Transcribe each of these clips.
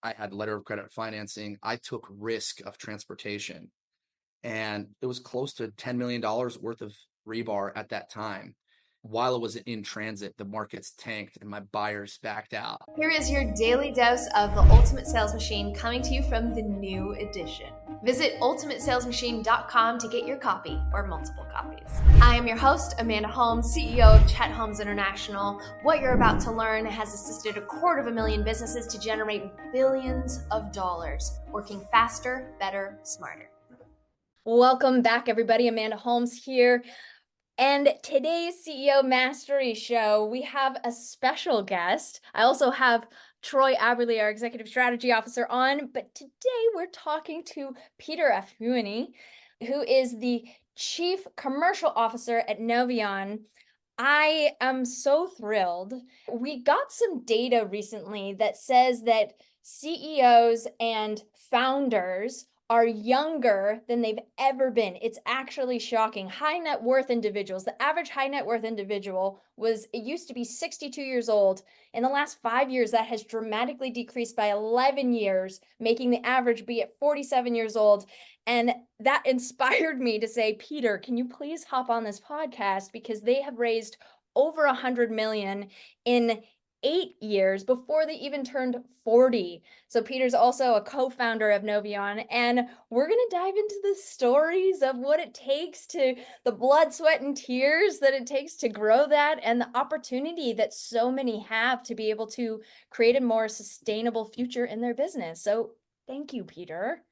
I had letter of credit financing. I took risk of transportation, and it was close to $10 million worth of rebar at that time. While it was in transit, the markets tanked and my buyers backed out. Here is your daily dose of the Ultimate Sales Machine coming to you from the new edition. Visit ultimatesalesmachine.com to get your copy or multiple copies. I am your host, Amanda Holmes, CEO of Chet Holmes International. What you're about to learn has assisted 250,000 businesses to generate billions of dollars, working faster, better, smarter. Welcome back, everybody. Amanda Holmes here. And today's CEO Mastery Show, we have a special guest. I also have Troy Aberle, our Executive Strategy Officer, on. But today we're talking to Peter Afiuny, who is the Chief Commercial Officer at Novion. I am so thrilled. We got some data recently that says that CEOs and founders are younger than they've ever been. It's actually shocking. High net worth individuals, the average high net worth individual it used to be 62 years old. In the last 5 years, that has dramatically decreased by 11 years, making the average be at 47 years old. And that inspired me to say, Peter, can you please hop on this podcast? Because they have raised over 100 million in 8 years before they even turned 40. So Peter's also a co-founder of Novion, and we're going to dive into the stories of what it takes to the blood, sweat, and tears that it takes to grow that, and the opportunity that so many have to be able to create a more sustainable future in their business. So thank you, Peter.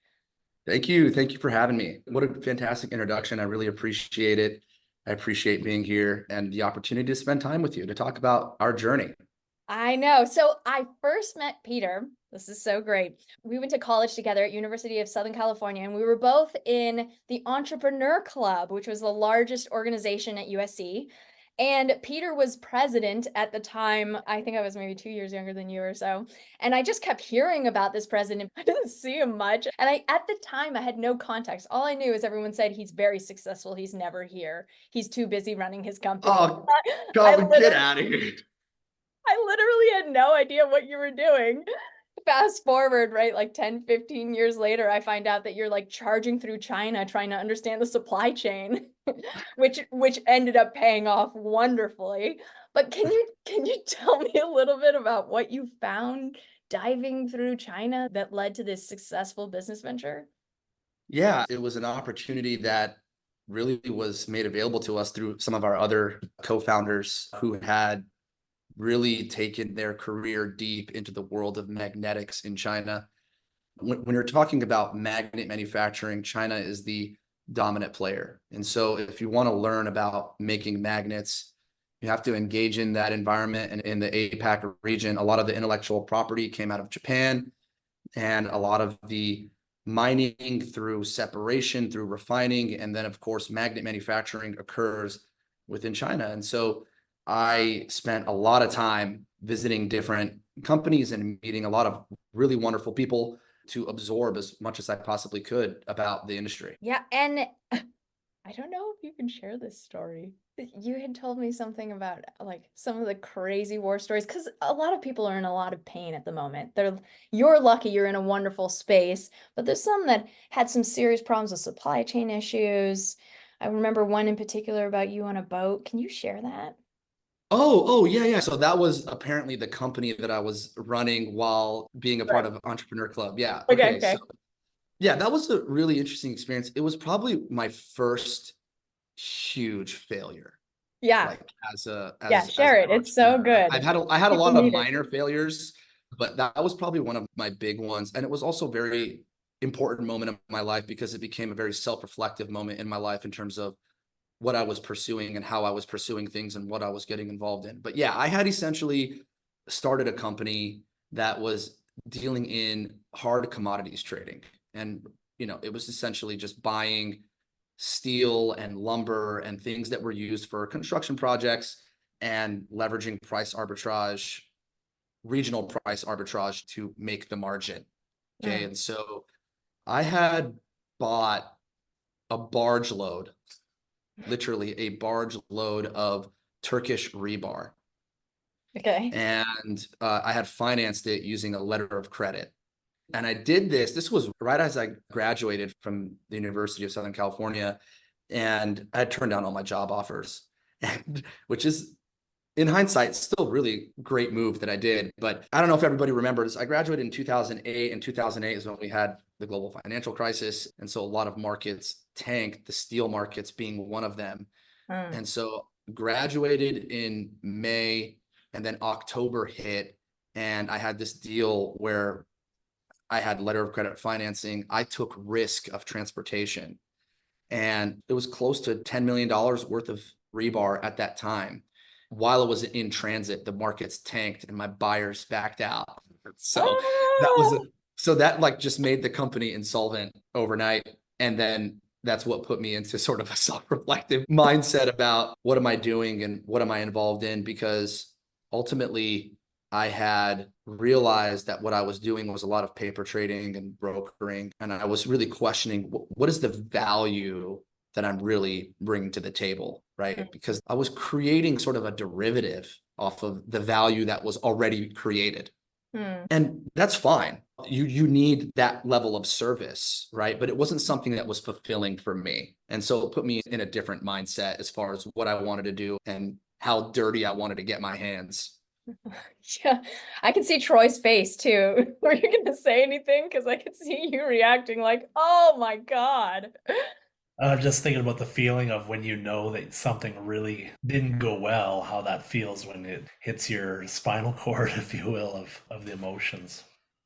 Thank you. Thank you for having me. What a fantastic introduction. I really appreciate it. I appreciate being here and the opportunity to spend time with you to talk about our journey. I know. So I first met Peter. This is so great. We went to college together at University of Southern California, and we were both in the Entrepreneur Club, which was the largest organization at USC. And Peter was president at the time. I think I was maybe 2 years younger than you or so. And I just kept hearing about this president. I didn't see him much. And at the time, I had no context. All I knew is everyone said he's very successful. He's never here. He's too busy running his company. Oh, God, get out of here. I literally had no idea what you were doing. Fast forward, right? Like 10, 15 years later, I find out that you're like charging through China, trying to understand the supply chain, which ended up paying off wonderfully. But can you tell me a little bit about what you found diving through China that led to this successful business venture? Yeah, it was an opportunity that really was made available to us through some of our other co-founders who had really taken their career deep into the world of magnetics in China. When you're talking about magnet manufacturing, China is the dominant player. And so if you want to learn about making magnets, you have to engage in that environment. And in the APAC region, a lot of the intellectual property came out of Japan, and a lot of the mining through separation, through refining, and then of course, magnet manufacturing occurs within China. And so I spent a lot of time visiting different companies and meeting a lot of really wonderful people to absorb as much as I possibly could about the industry. Yeah, and I don't know if you can share this story. You had told me something about like some of the crazy war stories, because a lot of people are in a lot of pain at the moment. You're lucky you're in a wonderful space, but there's some that had some serious problems with supply chain issues. I remember one in particular about you on a boat. Can you share that? Oh, yeah, yeah. So that was apparently the company that I was running while being a part Right. of Entrepreneur Club. Yeah. Okay, Okay. So okay. yeah, that was a really interesting experience. It was probably my first huge failure. Yeah. Like as a Yeah, as share an it. It's so entrepreneur. good. I had a People lot of need it. minor failures, but that was probably one of my big ones. And it was also a very important moment of my life because it became a very self-reflective moment in my life in terms of what I was pursuing and how I was pursuing things and what I was getting involved in. But yeah, I had essentially started a company that was dealing in hard commodities trading. And, it was essentially just buying steel and lumber and things that were used for construction projects and leveraging price arbitrage, regional price arbitrage to make the margin. Okay. Mm. And so I had bought a barge load, literally a barge load of Turkish rebar. Okay. And I had financed it using a letter of credit. And I did this was right as I graduated from the University of Southern California, and I had turned down all my job offers, and which is in hindsight still really great move that I did. But I don't know if everybody remembers, I graduated in 2008, and 2008 is when we had the global financial crisis. And so a lot of markets tanked, the steel markets being one of them. And so graduated in May, and then October hit, and I had this deal where I had letter of credit financing. I took risk of transportation, and it was close to $10 million worth of rebar at that time. While it was in transit, the markets tanked and my buyers backed out. So that was Ah! so that like just made the company insolvent overnight. And then that's what put me into sort of a self-reflective mindset about what am I doing and what am I involved in? Because ultimately I had realized that what I was doing was a lot of paper trading and brokering. And I was really questioning what is the value that I'm really bringing to the table, right? Because I was creating sort of a derivative off of the value that was already created. And that's fine. You need that level of service, right? But it wasn't something that was fulfilling for me. And so it put me in a different mindset as far as what I wanted to do and how dirty I wanted to get my hands. Yeah, I can see Troy's face too. Were you gonna say anything? Because I could see you reacting like, oh my God. I'm just thinking about the feeling of when you know that something really didn't go well, how that feels when it hits your spinal cord, if you will, of the emotions.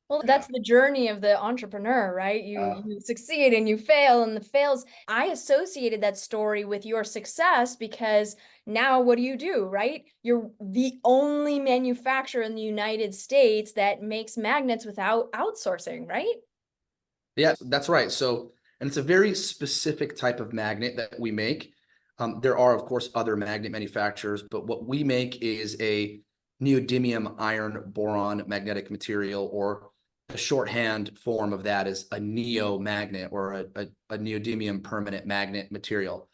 Well, that's the journey of the entrepreneur, right? You succeed and you fail, and the fails. I associated that story with your success because now what do, right? You're the only manufacturer in the United States that makes magnets without outsourcing, right? Yeah, that's right. So, and it's a very specific type of magnet that we make. There are, of course, other magnet manufacturers, but what we make is a neodymium iron boron magnetic material, or the shorthand form of that is a neo magnet, or a neodymium permanent magnet material.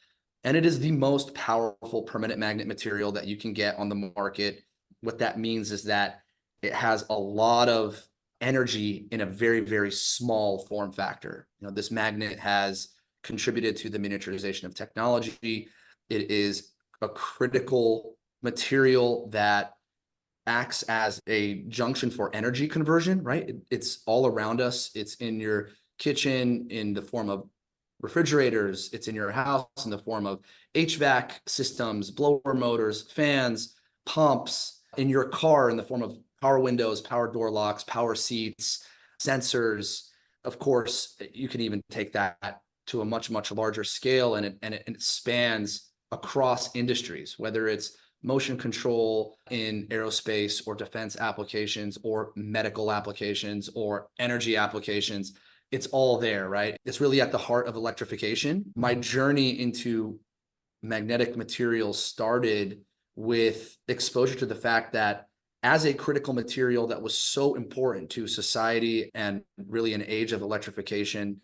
And it is the most powerful permanent magnet material that you can get on the market. What that means is that it has a lot of energy in a very, very small form factor. This magnet has contributed to the miniaturization of technology. It is a critical material that acts as a junction for energy conversion, right? It's all around us. It's in your kitchen in the form of refrigerators. It's in your house in the form of HVAC systems, blower motors, fans, pumps, in your car in the form of power windows, power door locks, power seats, sensors. Of course, you can even take that to a much, much larger scale, and it spans across industries, whether it's motion control in aerospace or defense applications or medical applications or energy applications. It's all there, right? It's really at the heart of electrification. My journey into magnetic materials started with exposure to the fact that as a critical material that was so important to society, and really an age of electrification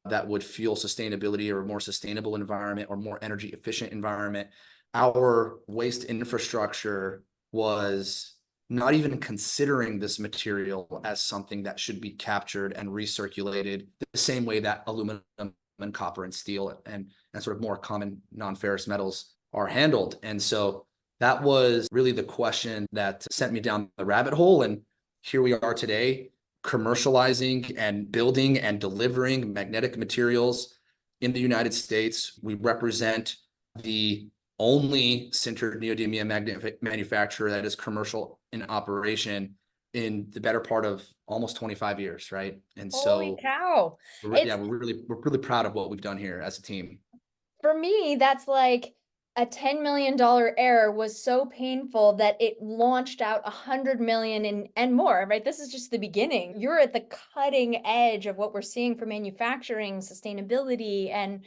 that would fuel sustainability or a more sustainable environment or more energy efficient environment, our waste infrastructure was not even considering this material as something that should be captured and recirculated the same way that aluminum and copper and steel and sort of more common non-ferrous metals are handled. And so that was really the question that sent me down the rabbit hole. And here we are today, commercializing and building and delivering magnetic materials in the United States. We represent the only sintered neodymium magnet manufacturer that is commercial in operation in the better part of almost 25 years, right? And Holy so cow. we're really proud of what we've done here as a team. For me, that's like a $10 million error was so painful that it launched out 100 million and more, right? This is just the beginning. You're at the cutting edge of what we're seeing for manufacturing, sustainability, and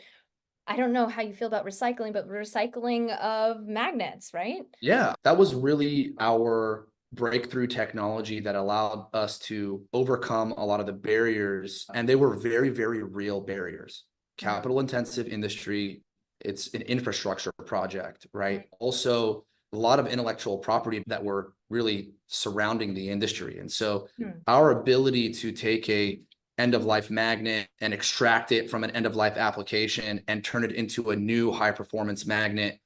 I don't know how you feel about recycling, but recycling of magnets, right? Yeah, that was really our breakthrough technology that allowed us to overcome a lot of the barriers. And they were very, very real barriers. Capital intensive industry, it's an infrastructure project, right? Also, a lot of intellectual property that were really surrounding the industry. And so our ability to take a end-of-life magnet and extract it from an end-of-life application and turn it into a new high-performance magnet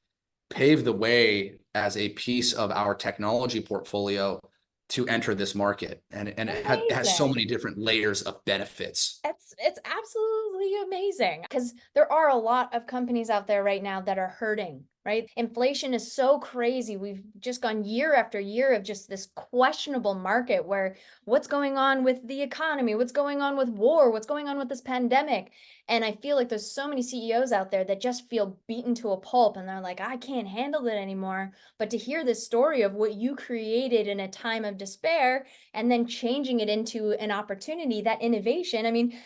paved the way as a piece of our technology portfolio to enter this market. And it has so many different layers of benefits. It's absolutely amazing, because there are a lot of companies out there right now that are hurting, right? Inflation is so crazy. We've just gone year after year of just this questionable market where what's going on with the economy, what's going on with war, what's going on with this pandemic. And I feel like there's so many CEOs out there that just feel beaten to a pulp, and they're like, I can't handle it anymore. But to hear this story of what you created in a time of despair and then changing it into an opportunity, that innovation. I mean,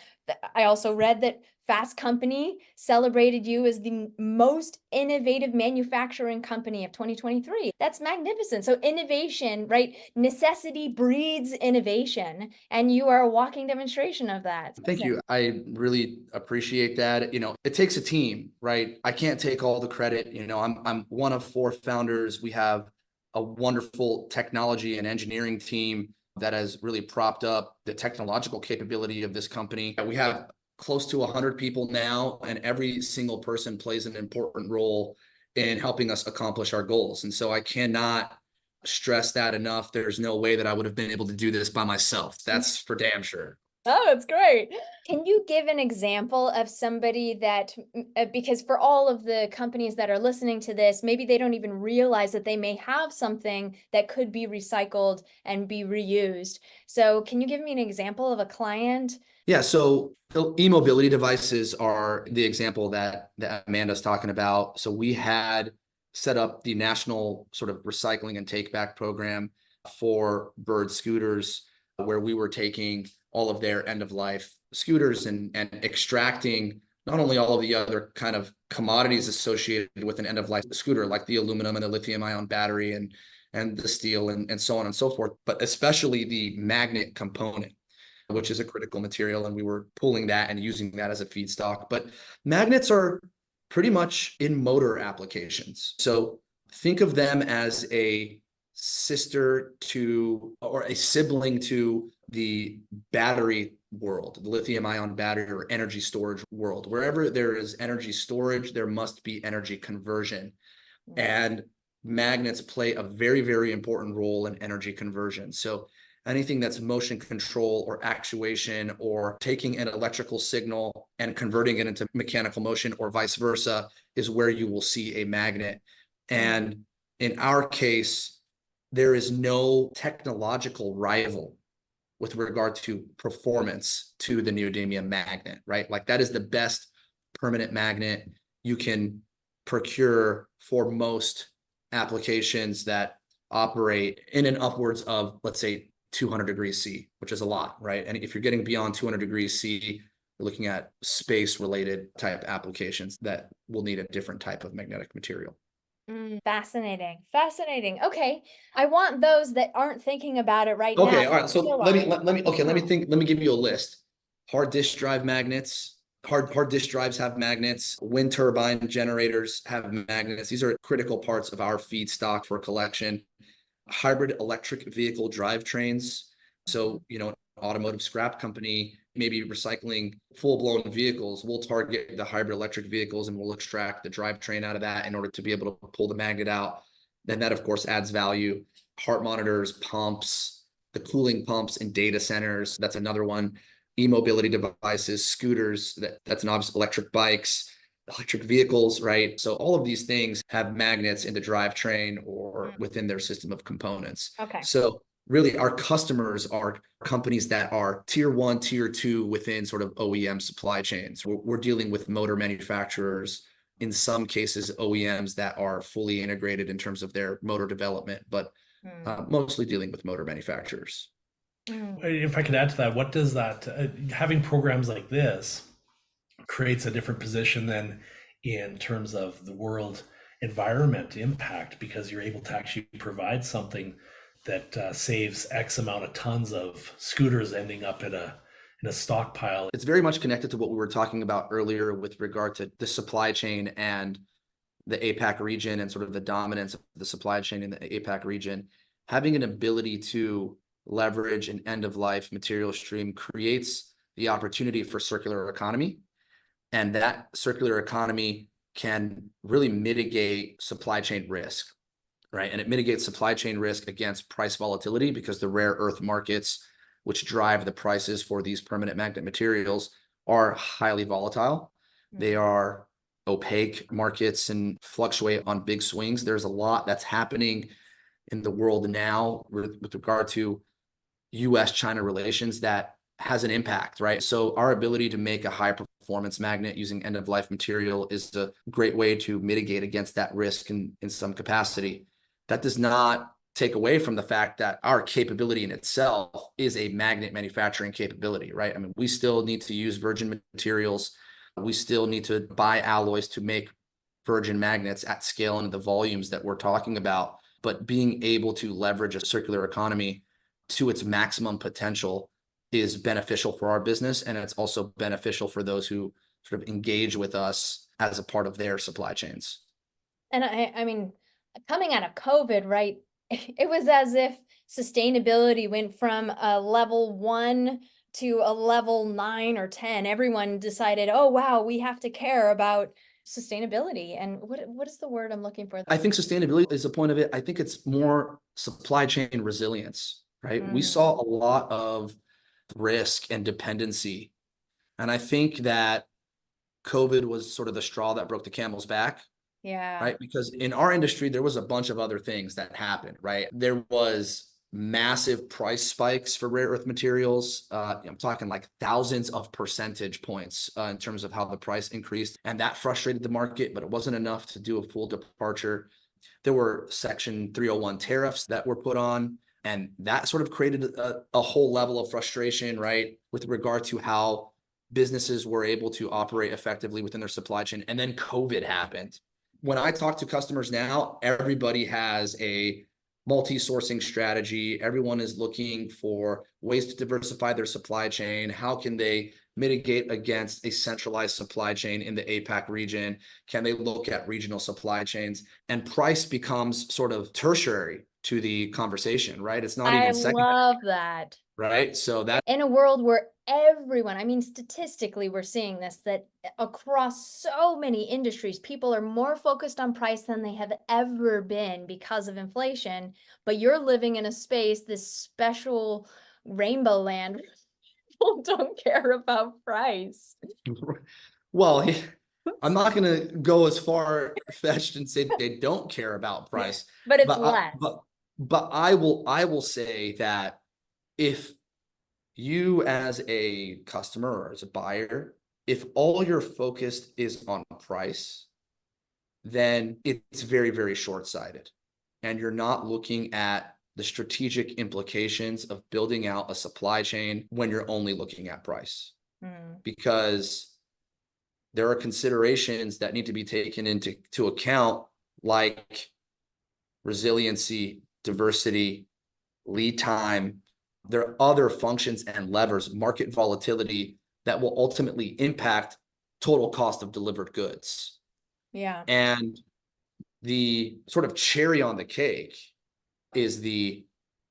I also read that Fast Company celebrated you as the most innovative manufacturing company of 2023. That's magnificent. So innovation, right? Necessity breeds innovation, and you are a walking demonstration of that. Thank you. I really appreciate that. It takes a team, right? I can't take all the credit. I'm one of 4 founders. We have a wonderful technology and engineering team that has really propped up the technological capability of this company. We have close to 100 people now, and every single person plays an important role in helping us accomplish our goals. And so I cannot stress that enough. There's no way that I would have been able to do this by myself. That's for damn sure. Oh, that's great. Can you give an example of somebody that, because for all of the companies that are listening to this, maybe they don't even realize that they may have something that could be recycled and be reused. So can you give me an example of a client? Yeah, so e-mobility devices are the example that Amanda's talking about. So we had set up the national sort of recycling and take back program for Bird scooters, where we were taking all of their end-of-life scooters and extracting not only all of the other kind of commodities associated with an end-of-life scooter, like the aluminum and the lithium-ion battery and the steel and so on and so forth, but especially the magnet component, which is a critical material, and we were pulling that and using that as a feedstock. But magnets are pretty much in motor applications. So think of them as a sister to, or a sibling to, the battery world, the lithium-ion battery or energy storage world. Wherever there is energy storage, there must be energy conversion. And magnets play a very, very important role in energy conversion. So anything that's motion control or actuation, or taking an electrical signal and converting it into mechanical motion or vice versa, is where you will see a magnet. And in our case, there is no technological rival with regard to performance to the neodymium magnet, right? Like, that is the best permanent magnet you can procure for most applications that operate in an upwards of, let's say, 200 degrees C, which is a lot, right? And if you're getting beyond 200 degrees C, you're looking at space-related type applications that will need a different type of magnetic material. Fascinating. Okay. I want those that aren't thinking about it right now. Okay, all right. So let me give you a list. Hard disk drive magnets. Hard disk drives have magnets. Wind turbine generators have magnets. These are critical parts of our feedstock for collection. Hybrid electric vehicle drivetrains. So, an automotive scrap company may be recycling full-blown vehicles. We'll target the hybrid electric vehicles, and we'll extract the drivetrain out of that in order to be able to pull the magnet out. Then that, of course, adds value. Heart monitors, pumps, the cooling pumps in data centers. That's another one. E-mobility devices, scooters, that's an obvious, electric bikes, electric vehicles, right? So all of these things have magnets in the drivetrain or within their system of components. Okay. So really, our customers are companies that are tier 1, tier 2 within sort of OEM supply chains. We're dealing with motor manufacturers, in some cases OEMs that are fully integrated in terms of their motor development, but mostly dealing with motor manufacturers. If I could add to that, what does that, having programs like this creates a different position than in terms of the world environment impact, because you're able to actually provide something that saves X amount of tons of scooters ending up in a stockpile. It's very much connected to what we were talking about earlier with regard to the supply chain and the APAC region and sort of the dominance of the supply chain in the APAC region, having an ability to leverage an end-of-life material stream creates the opportunity for circular economy. And that circular economy can really mitigate supply chain risk, right? And it mitigates supply chain risk against price volatility because the rare earth markets, which drive the prices for these permanent magnet materials, are highly volatile. They are opaque markets and fluctuate on big swings. There's a lot that's happening in the world now with regard to US-China relations that has an impact, right? So our ability to make a high performance magnet using end-of-life material is a great way to mitigate against that risk in some capacity. That does not take away from the fact that our capability in itself is a magnet manufacturing capability, right? I mean, we still need to use virgin materials. We still need to buy alloys to make virgin magnets at scale and the volumes that we're talking about. But being able to leverage a circular economy to its maximum potential is beneficial for our business. And it's also beneficial for those who sort of engage with us as a part of their supply chains. And I mean, coming out of COVID, right? It was as if sustainability went from a level 1 to a level 9 or 10. Everyone decided, oh, wow, we have to care about sustainability. And what is the word I'm looking for? I think sustainability is a point of it. I think it's more supply chain resilience, right? We saw a lot of risk and dependency. And I think that COVID was sort of the straw that broke the camel's back. Yeah. Right. Because in our industry, there was a bunch of other things that happened, right? There was massive price spikes for rare earth materials. I'm talking like thousands of percentage points in terms of how the price increased. And that frustrated the market, but it wasn't enough to do a full departure. There were Section 301 tariffs that were put on, and that sort of created a whole level of frustration, right? With regard to how businesses were able to operate effectively within their supply chain. And then COVID happened. When I talk to customers now, everybody has a multi-sourcing strategy. Everyone is looking for ways to diversify their supply chain. How can they mitigate against a centralized supply chain in the APAC region? Can they look at regional supply chains? And price becomes sort of tertiary to the conversation, right? It's not I even secondary, love that. right? So that In a world where everyone, I mean, statistically, we're seeing this, that across so many industries, people are more focused on price than they have ever been because of inflation. But you're living in a space, this special rainbow land, where people don't care about price. well, I'm not going to go as far fetched and say they don't care about price, But it's but less. but I will say that if you as a customer or as a buyer, if all you're focused is on price, then it's very, very short-sighted. And you're not looking at the strategic implications of building out a supply chain when you're only looking at price. Because there are considerations that need to be taken into account, like resiliency, diversity, lead time. There are other functions and levers, market volatility, that will ultimately impact total cost of delivered goods. Yeah. And the sort of cherry on the cake is the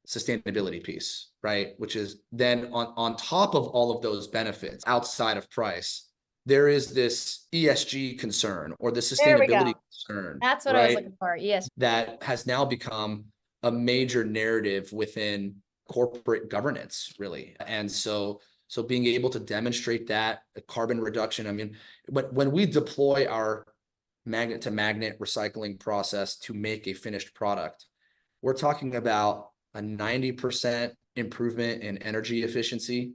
sustainability piece, right? Which is then on top of all of those benefits outside of price, there is this ESG concern or the There we sustainability go. concern, That's what I was right? looking for. Yes. That has now become a major narrative within corporate governance, really. And so being able to demonstrate that carbon reduction, I mean, when we deploy our magnet to magnet recycling process to make a finished product, we're talking about a 90% improvement in energy efficiency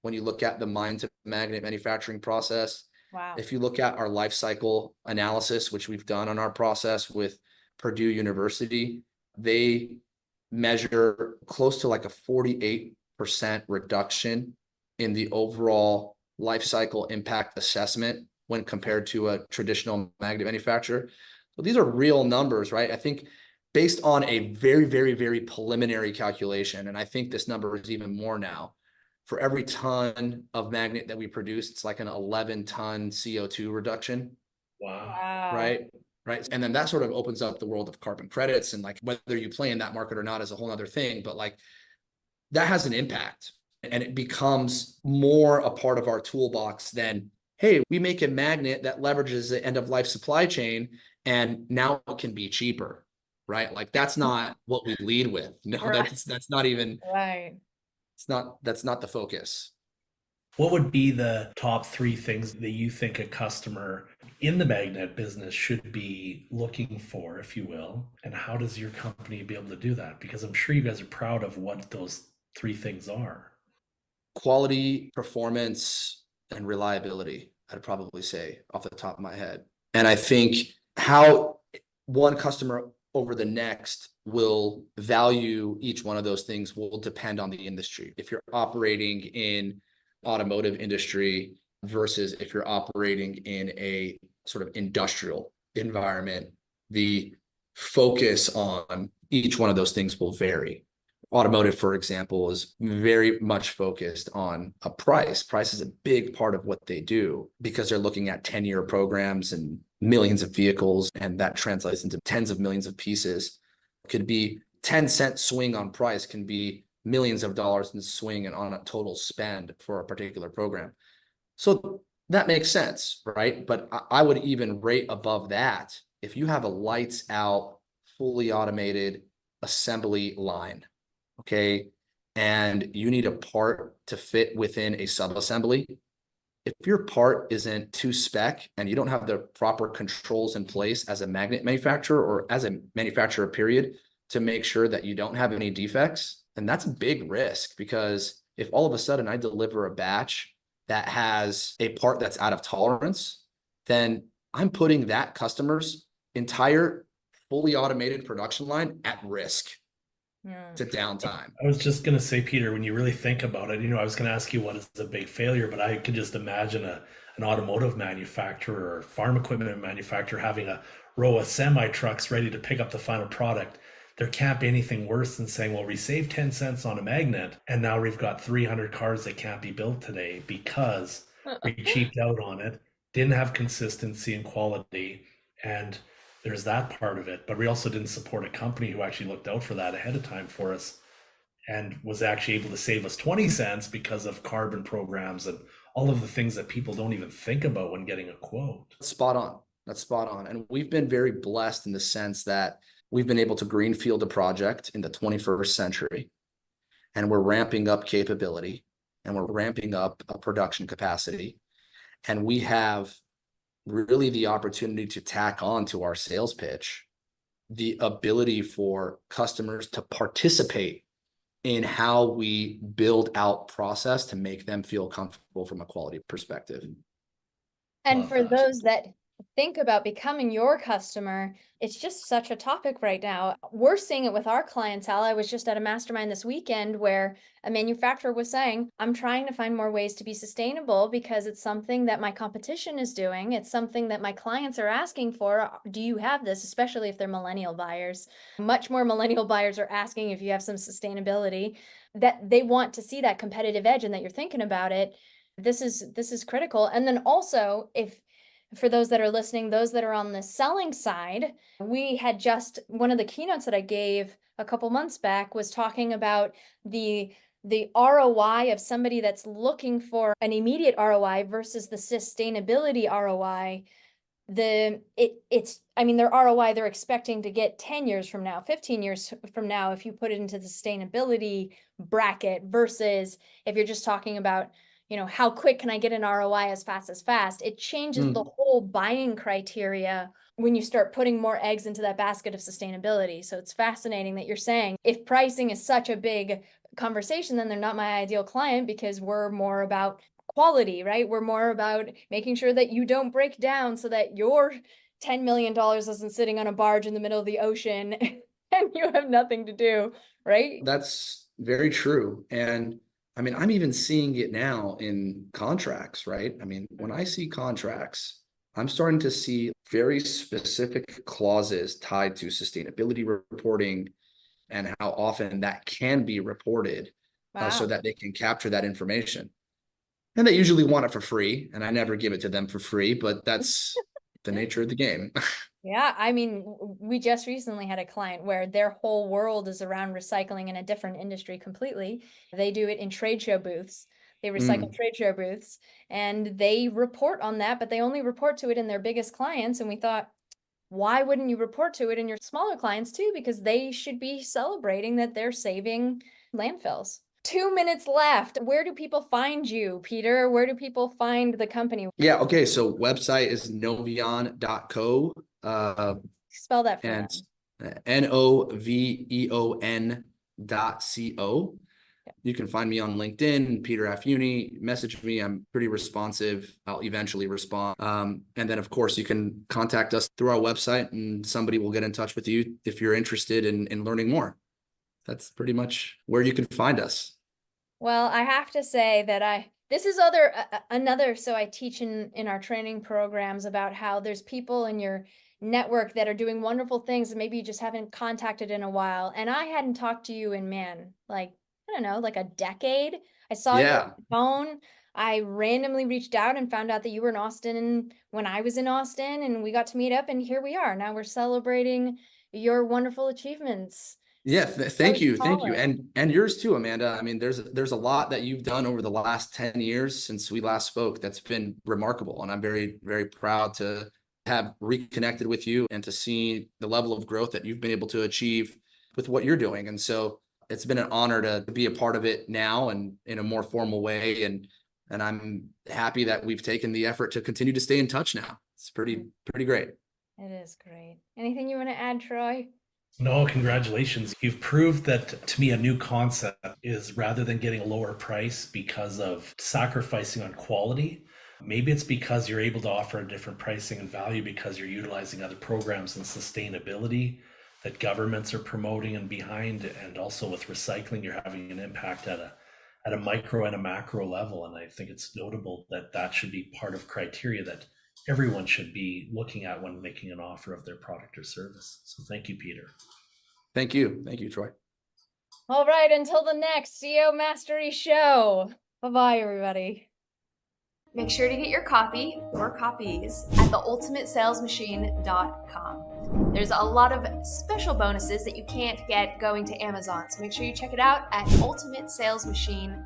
when you look at the mine to magnet manufacturing process. Wow. If you look at our life cycle analysis, which we've done on our process with Purdue University, they measure close to like a 48% reduction in the overall life cycle impact assessment when compared to a traditional magnet manufacturer. So these are real numbers, right? I think based on a very, very, very preliminary calculation, and I think this number is even more now, for every ton of magnet that we produce, it's like an 11-ton CO2 reduction. Wow. Wow. Right? right? And then that sort of opens up the world of carbon credits, and like whether you play in that market or not is a whole other thing, but like that has an impact, and it becomes more a part of our toolbox than, hey, we make a magnet that leverages the end of life supply chain and now it can be cheaper, right? Like that's not what we lead with. No, Right. that's not even, Right. that's not the focus. What would be the top three things that you think a customer in the magnet business should be looking for, if you will? And how does your company be able to do that? Because I'm sure you guys are proud of what those three things are. Quality, performance, and reliability, I'd probably say off the top of my head. And I think how one customer over the next will value each one of those things will depend on the industry. If you're operating in automotive industry versus if you're operating in a sort of industrial environment, the focus on each one of those things will vary. Automotive, for example, is very much focused on a price. Price is a big part of what they do because they're looking at 10-year programs and millions of vehicles, and that translates into tens of millions of pieces. It could be 10-cent swing on price, can be millions of dollars in swing and on a total spend for a particular program. So that makes sense, right? But I would even rate above that if you have a lights out, fully automated assembly line, okay, and you need a part to fit within a sub-assembly. If your part isn't to spec and you don't have the proper controls in place as a magnet manufacturer or as a manufacturer period to make sure that you don't have any defects, then that's a big risk, because if all of a sudden I deliver a batch that has a part that's out of tolerance, then I'm putting that customer's entire fully automated production line at risk to downtime. I was just going to say, Peter, when you really think about it, I was going to ask you what is a big failure, but I could just imagine an automotive manufacturer or farm equipment manufacturer having a row of semi trucks ready to pick up the final product. There can't be anything worse than saying, well, we saved 10 cents on a magnet, and now we've got 300 cars that can't be built today because we cheaped out on it, didn't have consistency and quality, and there's that part of it. But we also didn't support a company who actually looked out for that ahead of time for us and was actually able to save us 20 cents because of carbon programs and all of the things that people don't even think about when getting a quote. Spot on. That's spot on. And we've been very blessed in the sense that we've been able to greenfield a project in the 21st century, and we're ramping up capability and we're ramping up a production capacity. And we have really the opportunity to tack on to our sales pitch the ability for customers to participate in how we build out process to make them feel comfortable from a quality perspective. And Love for that. those that think about becoming your customer, it's just such a topic right now. We're seeing it with our clientele. I was just at a mastermind this weekend where a manufacturer was saying, I'm trying to find more ways to be sustainable because it's something that my competition is doing. It's something that my clients are asking for. Do you have this? Especially if they're millennial buyers. Much more millennial buyers are asking if you have some sustainability, that they want to see that competitive edge and that you're thinking about it. This is critical. And then also, if for those that are listening, those that are on the selling side, we had just one of the keynotes that I gave a couple months back was talking about the ROI of somebody that's looking for an immediate ROI versus the sustainability ROI. I mean, their ROI, they're expecting to get 10 years from now, 15 years from now, if you put it into the sustainability bracket, versus if you're just talking about, how quick can I get an ROI as fast? It changes the whole buying criteria when you start putting more eggs into that basket of sustainability. So it's fascinating that you're saying if pricing is such a big conversation, then they're not my ideal client, because we're more about quality, right? We're more about making sure that you don't break down so that your $10 million isn't sitting on a barge in the middle of the ocean and you have nothing to do, right? That's very true. And I mean, I'm even seeing it now in contracts, right? I mean, when I see contracts, I'm starting to see very specific clauses tied to sustainability reporting and how often that can be reported, so Wow. that they can capture that information. And they usually want it for free, and I never give it to them for free, but that's the nature of the game. Yeah, I mean, we just recently had a client where their whole world is around recycling in a different industry completely. They do it in trade show booths. They recycle trade show booths and they report on that, but they only report to it in their biggest clients. And we thought, why wouldn't you report to it in your smaller clients too? Because they should be celebrating that they're saving landfills. 2 minutes left. Where do people find you, Peter? Where do people find the company? Yeah. Okay. So website is noveon.co. Spell that for And them. noveon.co. You can find me on LinkedIn, Peter Afiuny. Message me. I'm pretty responsive. I'll eventually respond. And then, of course, you can contact us through our website and somebody will get in touch with you if you're interested in learning more. That's pretty much where you can find us. Well, I have to say that this is another, so I teach in our training programs about how there's people in your network that are doing wonderful things that maybe you just haven't contacted in a while. And I hadn't talked to you in, man, like, I don't know, like a decade. I saw you on the phone. I randomly reached out and found out that you were in Austin when I was in Austin, and we got to meet up, and here we are. Now we're celebrating your wonderful achievements. Yeah, thank you. And yours too, Amanda. I mean, there's a lot that you've done over the last 10 years since we last spoke. That's been remarkable. And I'm very, very proud to have reconnected with you and to see the level of growth that you've been able to achieve with what you're doing. And so it's been an honor to be a part of it now and in a more formal way. And I'm happy that we've taken the effort to continue to stay in touch now. It's pretty great. It is great. Anything you want to add, Troy? No, congratulations. You've proved that, to me, a new concept is rather than getting a lower price because of sacrificing on quality, maybe it's because you're able to offer a different pricing and value because you're utilizing other programs and sustainability that governments are promoting and behind. And also with recycling, you're having an impact at a micro and a macro level. And I think it's notable that that should be part of criteria that everyone should be looking at when making an offer of their product or service. So thank you, Peter. Thank you. Thank you, Troy. All right, until the next CEO Mastery show. Bye-bye, everybody. Make sure to get your copy or copies at theultimatesalesmachine.com. There's a lot of special bonuses that you can't get going to Amazon, so make sure you check it out at ultimatesalesmachine.com.